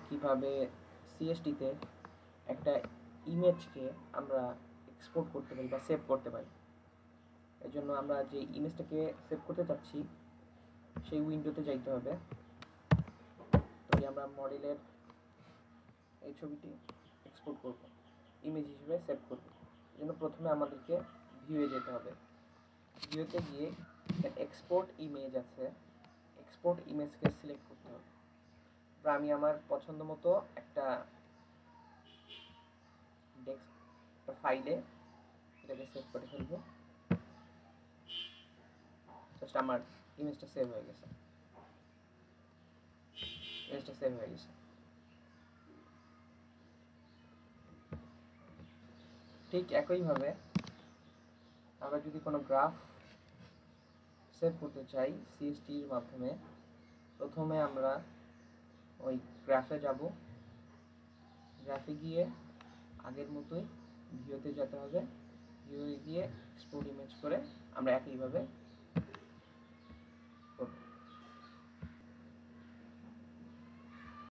কিভাবে সিএসটিতে একটা ইমেজকে আমরা এক্সপোর্ট করতে পারি বা সেভ করতে পারি। এর জন্য আমরা যে ইমেজটাকে সেভ করতে চাচ্ছি সেই উইন্ডোতে যাইতে হবে। তো আমরা মডেলের এই ছবিটি এক্সপোর্ট করব, ইমেজ হিসেবে সেভ করব। এর জন্য প্রথমে আমাদেরকে ভিউয়ে যেতে হবে। ভিউতে গিয়ে এক্সপোর্ট ইমেজ আছে, এক্সপোর্ট ইমেজকে সিলেক্ট করতে হবে। আমি আমার পছন্দ মতো একটা ফাইলে এটাকে সেভ করে ফেলবো। জাস্ট আমার ইমেজটা সেভ হয়ে গেছে, ইমেজটা সেভ হয়ে গেছে। ঠিক একইভাবে আমরা যদি কোনো গ্রাফ সেভ করতে চাই সিএসটির মাধ্যমে, প্রথমে আমরা ওই গ্রাফে যাব। গ্রাফে গিয়ে আগের মতোই ভিউতে যেতে হবে। ভিউয়ে গিয়ে এক্সপোর্ট ইমেজ করে আমরা একইভাবে